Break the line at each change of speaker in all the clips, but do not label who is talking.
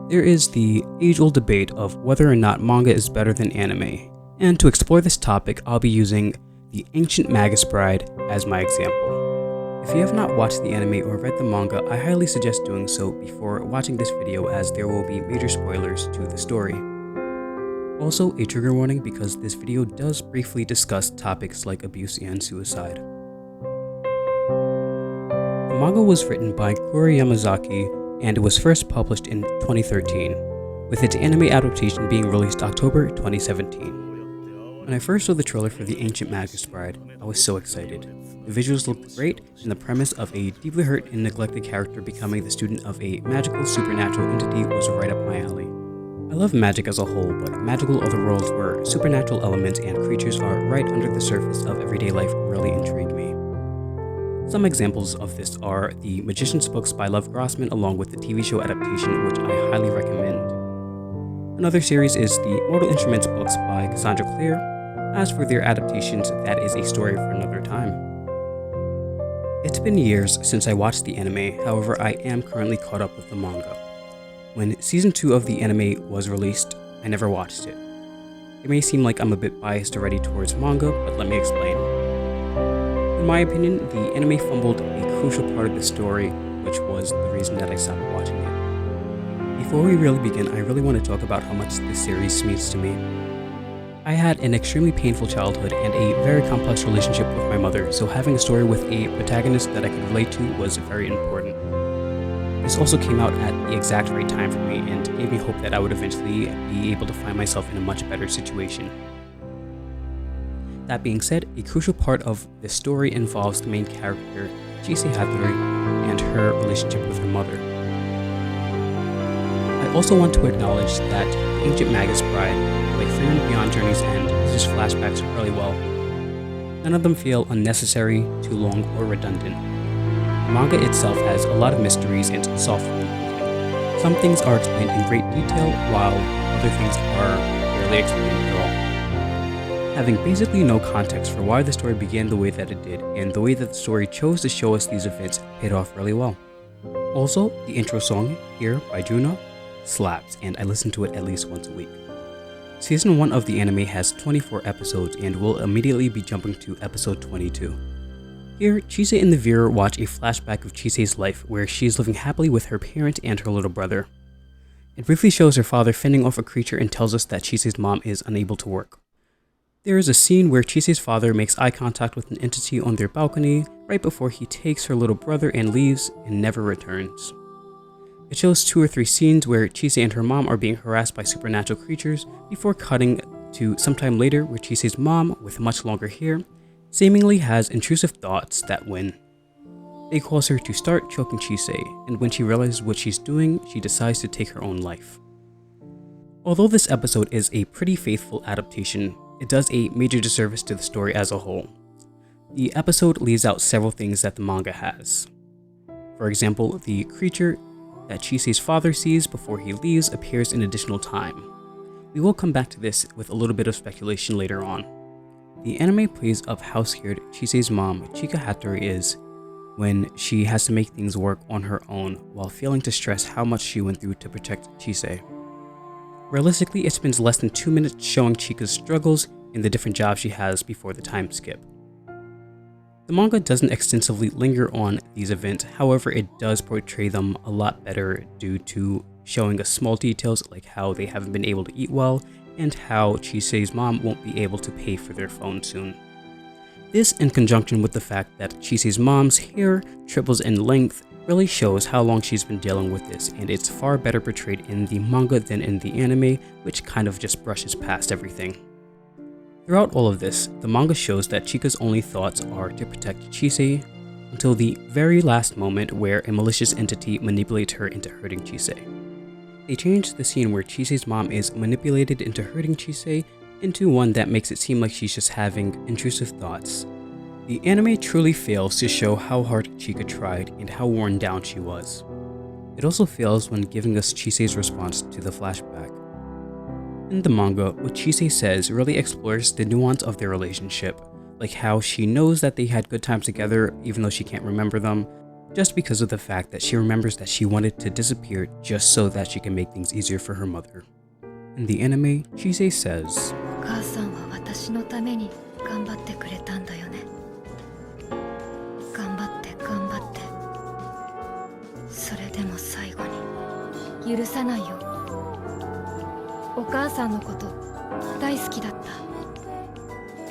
There is the age-old debate of whether or not manga is better than anime, and to explore this topic, I'll be using the ancient Magus bride as my example. If you have not watched the anime or read the manga, I highly suggest doing so before watching this video, as there will be major spoilers to the story. Also, a trigger warning because this video does briefly discuss topics like abuse and suicide. The manga was written by Kuri Yamazaki and it was first published in 2013, with its anime adaptation being released October 2017. When I first saw the trailer for the Ancient Magus Bride, I was so excited. The visuals looked great, and the premise of a deeply hurt and neglected character becoming the student of a magical supernatural entity was right up my alley. I love magic as a whole, but magical otherworlds where supernatural elements and creatures are right under the surface of everyday life really intrigue me. Some examples of this are the Magician's books by Lev Grossman along with the TV show adaptation, which I highly recommend. Another series is the Mortal Instruments books by Cassandra Clare. As for their adaptations, that is a story for another time. It's been years since I watched the anime, however I am currently caught up with the manga. When season 2 of the anime was released, I never watched it. It may seem like I'm a bit biased already towards manga, but let me explain. In my opinion, the anime fumbled a crucial part of the story, which was the reason that I stopped watching it. Before we really begin, I really want to talk about how much this series means to me. I had an extremely painful childhood and a very complex relationship with my mother, so having a story with a protagonist that I could relate to was very important. This also came out at the exact right time for me and gave me hope that I would eventually be able to find myself in a much better situation. That being said, a crucial part of the story involves the main character, Chise Hattori, and her relationship with her mother. I also want to acknowledge that the Ancient Magus Bride, like Freedom Beyond Journey's End, uses flashbacks really well. None of them feel unnecessary, too long, or redundant. The manga itself has a lot of mysteries and soft improvement. Some things are explained in great detail, while other things are barely explained at all. Having basically no context for why the story began the way that it did, and the way that the story chose to show us these events paid off really well. Also, the intro song, Here by Juno, slaps, and I listen to it at least once a week. Season 1 of the anime has 24 episodes, and we'll immediately be jumping to episode 22. Here, Chise and the viewer watch a flashback of Chise's life, where she is living happily with her parent and her little brother. It briefly shows her father fending off a creature and tells us that Chise's mom is unable to work. There is a scene where Chise's father makes eye contact with an entity on their balcony right before he takes her little brother and leaves and never returns. It shows 2 or 3 scenes where Chise and her mom are being harassed by supernatural creatures before cutting to sometime later where Chise's mom, with much longer hair, seemingly has intrusive thoughts that win. They cause her to start choking Chise, and when she realizes what she's doing, she decides to take her own life. Although this episode is a pretty faithful adaptation, it does a major disservice to the story as a whole. The episode leaves out several things that the manga has. For example, the creature that Chise's father sees before he leaves appears in additional time. We will come back to this with a little bit of speculation later on. The anime plays up how scared Chise's mom, Chika Hattori, is when she has to make things work on her own while failing to stress how much she went through to protect Chise. Realistically, it spends less than 2 minutes showing Chika's struggles and the different jobs she has before the time skip. The manga doesn't extensively linger on these events, however it does portray them a lot better due to showing us small details like how they haven't been able to eat well and how Chise's mom won't be able to pay for their phone soon. This, in conjunction with the fact that Chise's mom's hair triples in length, really shows how long she's been dealing with this, and it's far better portrayed in the manga than in the anime, which kind of just brushes past everything. Throughout all of this, the manga shows that Chika's only thoughts are to protect Chise until the very last moment where a malicious entity manipulates her into hurting Chise. They changed the scene where Chise's mom is manipulated into hurting Chise into one that makes it seem like she's just having intrusive thoughts. The anime truly fails to show how hard Chika tried and how worn down she was. It also fails when giving us Chise's response to the flashback. In the manga, what Chise says really explores the nuance of their relationship, like how she knows that they had good times together even though she can't remember them, just because of the fact that she remembers that she wanted to disappear just so that she can make things easier for her mother. In the anime, Chise says,
お母さんは私のために頑張ってくれたんだよね。頑張って頑張って。それでも最後に許さないよ。お母さんのこと大好きだっ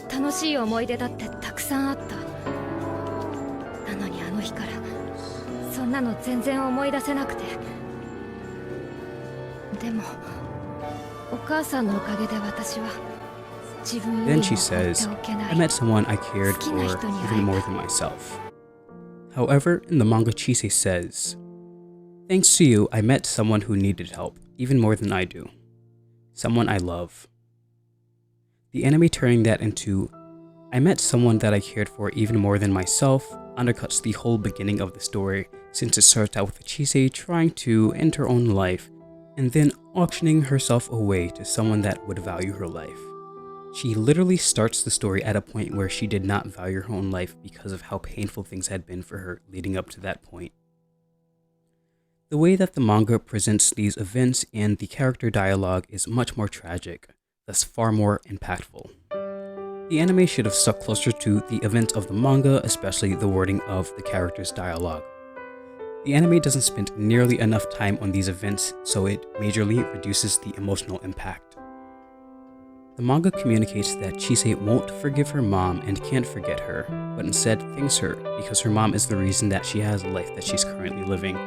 た。楽しい思い出だってたくさんあった。なのにあの日からそんなの全然思い出せなくて。でもお母さんのおかげで私は自分より
Then
も
she
放って
says,
おけな
I
い。
met someone I cared for even more than myself. However, in the manga, Chise says, Thanks to you, I met someone who needed help, even more than I do. Someone I love. The anime turning that into, I met someone that I cared for even more than myself, undercuts the whole beginning of the story, since it starts out with Chise trying to end her own life, and then auctioning herself away to someone that would value her life. She literally starts the story at a point where she did not value her own life because of how painful things had been for her leading up to that point. The way that the manga presents these events and the character dialogue is much more tragic, thus far more impactful. The anime should have stuck closer to the events of the manga, especially the wording of the character's dialogue. The anime doesn't spend nearly enough time on these events, so it majorly reduces the emotional impact. The manga communicates that Chise won't forgive her mom and can't forget her, but instead thanks her because her mom is the reason that she has the life that she's currently living,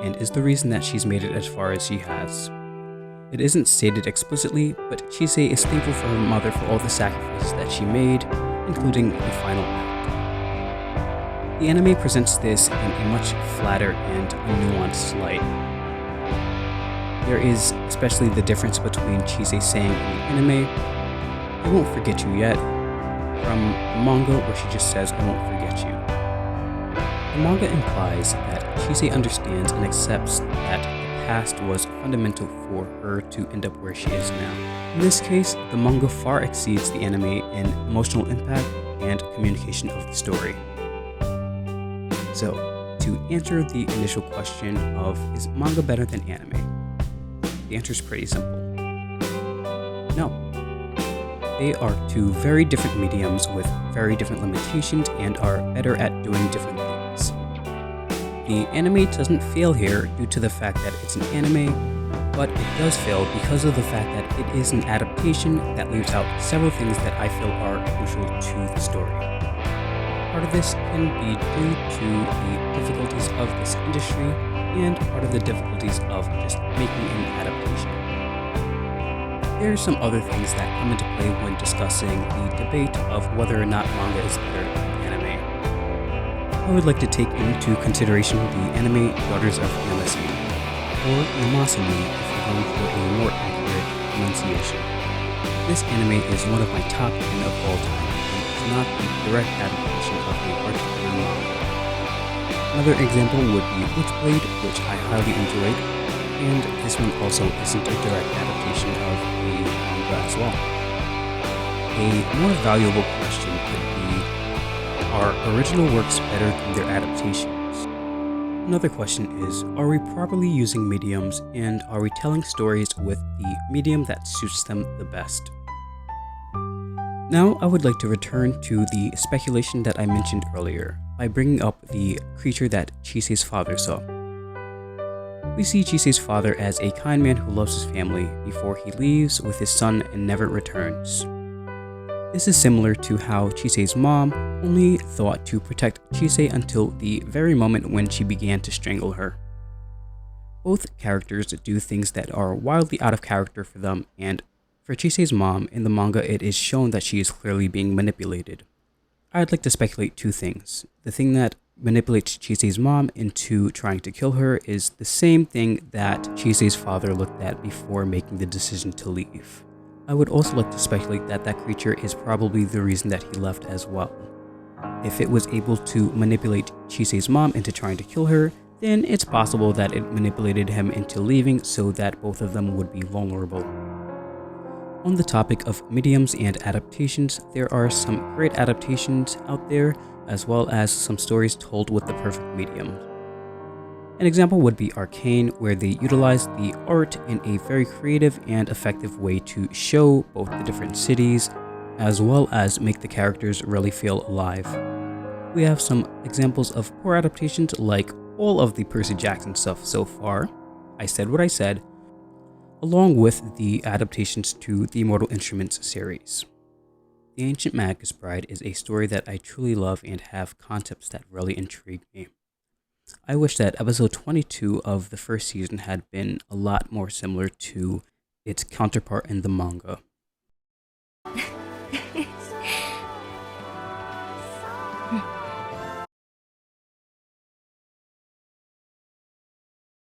and is the reason that she's made it as far as she has. It isn't stated explicitly, but Chise is thankful for her mother for all the sacrifices that she made, including the final act. The anime presents this in a much flatter and nuanced light. There is especially the difference between Chise saying in the anime, I won't forget you yet, from the manga where she just says, I won't forget you. The manga implies that Chise understands and accepts that the past was fundamental for her to end up where she is now. In this case, the manga far exceeds the anime in emotional impact and communication of the story. So, to answer the initial question of is manga better than anime? The answer is pretty simple. No. They are two very different mediums with very different limitations and are better at doing different things. The anime doesn't fail here due to the fact that it's an anime, but it does fail because of the fact that it is an adaptation that leaves out several things that I feel are crucial to the story. Part of this can be due to the difficulties of this industry and part of the difficulties of just making an adaptation. There are some other things that come into play when discussing the debate of whether or not manga is better than anime. I would like to take into consideration the anime Daughters of Yamasumi, or Yamasumi if you're going for a more accurate pronunciation. This anime is one of my top 10 of all time, and it's not the direct adaptation of a particular manga. Another example would be Witchblade, which I highly enjoyed, and this one also isn't a direct adaptation of a manga as well. A more valuable question could be, are original works better than their adaptations? Another question is, are we properly using mediums and are we telling stories with the medium that suits them the best? Now I would like to return to the speculation that I mentioned earlier by bringing up the creature that Chise's father saw. We see Chise's father as a kind man who loves his family before he leaves with his son and never returns. This is similar to how Chise's mom only thought to protect Chise until the very moment when she began to strangle her. Both characters do things that are wildly out of character for them, and for Chise's mom, in the manga it is shown that she is clearly being manipulated. I'd like to speculate two things. The thing that manipulates Chise's mom into trying to kill her is the same thing that Chise's father looked at before making the decision to leave. I would also like to speculate that that creature is probably the reason that he left as well. If it was able to manipulate Chise's mom into trying to kill her, then it's possible that it manipulated him into leaving so that both of them would be vulnerable. On the topic of mediums and adaptations, there are some great adaptations out there, as well as some stories told with the perfect medium. An example would be Arcane, where they utilized the art in a very creative and effective way to show both the different cities, as well as make the characters really feel alive. We have some examples of poor adaptations like all of the Percy Jackson stuff so far, I Said What I Said, along with the adaptations to the Immortal Instruments series. The Ancient Magus Bride is a story that I truly love and have concepts that really intrigue me. I wish that episode 22 of the first season had been a lot more similar to its counterpart in the manga.